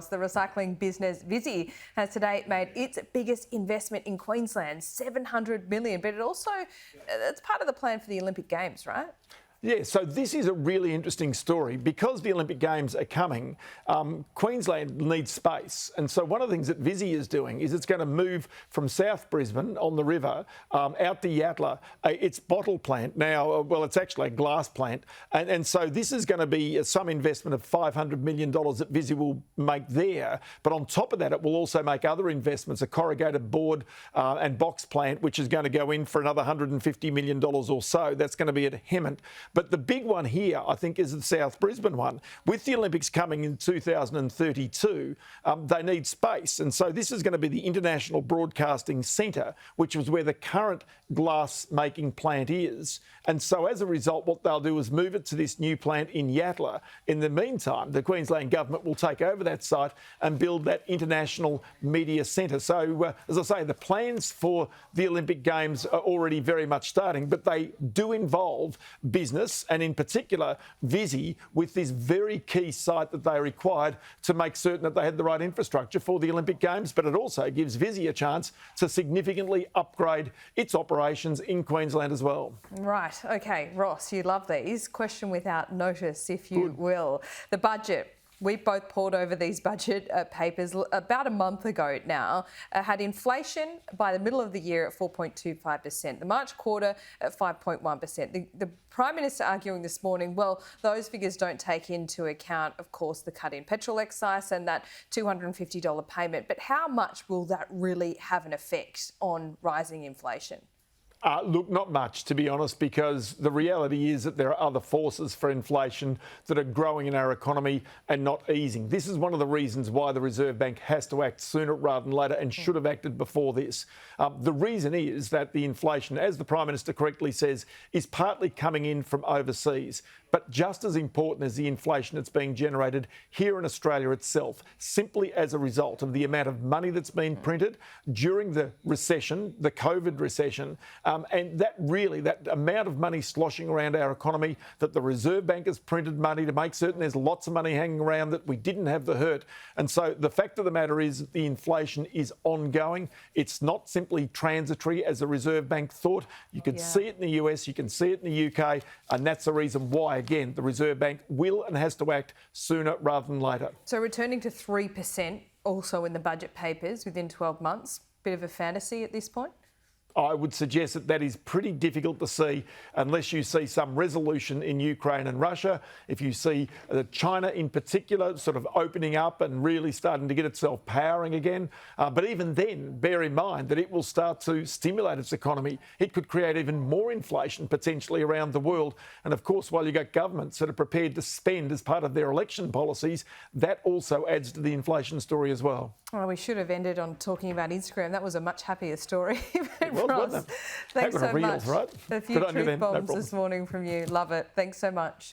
The recycling business Visy has today made its biggest investment in Queensland, $700 million. But it's part of the plan for the Olympic Games, right? Yeah, so this is a really interesting story. Because the Olympic Games are coming, Queensland needs space. And so one of the things that Visy is doing is it's going to move from South Brisbane on the river out to Yatala, its bottle plant. Now, well, it's actually a glass plant. And so this is going to be some investment of $500 million that Visy will make there. But on top of that, it will also make other investments, a corrugated board and box plant, which is going to go in for another $150 million or so. That's going to be at Hemmant. But the big one here, I think, is the South Brisbane one. With the Olympics coming in 2032, they need space. And so this is going to be the International Broadcasting Centre, which is where the current glass-making plant is. And so as a result, what they'll do is move it to this new plant in Yatala. In the meantime, the Queensland government will take over that site and build that International Media Centre. So, as I say, the plans for the Olympic Games are already very much starting, but they do involve business, and in particular Visy, with this very key site that they required to make certain that they had the right infrastructure for the Olympic Games. But it also gives Visy a chance to significantly upgrade its operations in Queensland as well. Right, OK, Ross, you love these. Question without notice, if you will. The budget. We both pored over these budget papers about a month ago now. Had inflation by the middle of the year at 4.25%, the March quarter at 5.1%. The Prime Minister arguing this morning, well, those figures don't take into account, of course, the cut in petrol excise and that $250 payment. But how much will that really have an effect on rising inflation? Look, not much, to be honest, because the reality is that there are other forces for inflation that are growing in our economy and not easing. This is one of the reasons why the Reserve Bank has to act sooner rather than later and should have acted before this. The reason is that the inflation, as the Prime Minister correctly says, is partly coming in from overseas. But just as important as the inflation that's being generated here in Australia itself, simply as a result of the amount of money that's been printed during the recession, the COVID recession, and that amount of money sloshing around our economy, that the Reserve Bank has printed money to make certain there's lots of money hanging around, that we didn't have the hurt. And so the fact of the matter is that the inflation is ongoing. It's not simply transitory, as the Reserve Bank thought. You can see it in the US, you can see it in the UK, and that's the reason why, again, the Reserve Bank will and has to act sooner rather than later. So returning to 3% also in the budget papers within 12 months, bit of a fantasy at this point? I would suggest that that is pretty difficult to see unless you see some resolution in Ukraine and Russia. If you see China in particular sort of opening up and really starting to get itself powering again. But even then, bear in mind that it will start to stimulate its economy. It could create even more inflation potentially around the world. And of course, while you've got governments that are prepared to spend as part of their election policies, that also adds to the inflation story as well. Well, we should have ended on talking about Instagram. That was a much happier story. Ross, thanks so much. Right? A few truth bombs this morning from you. Love it. Thanks so much.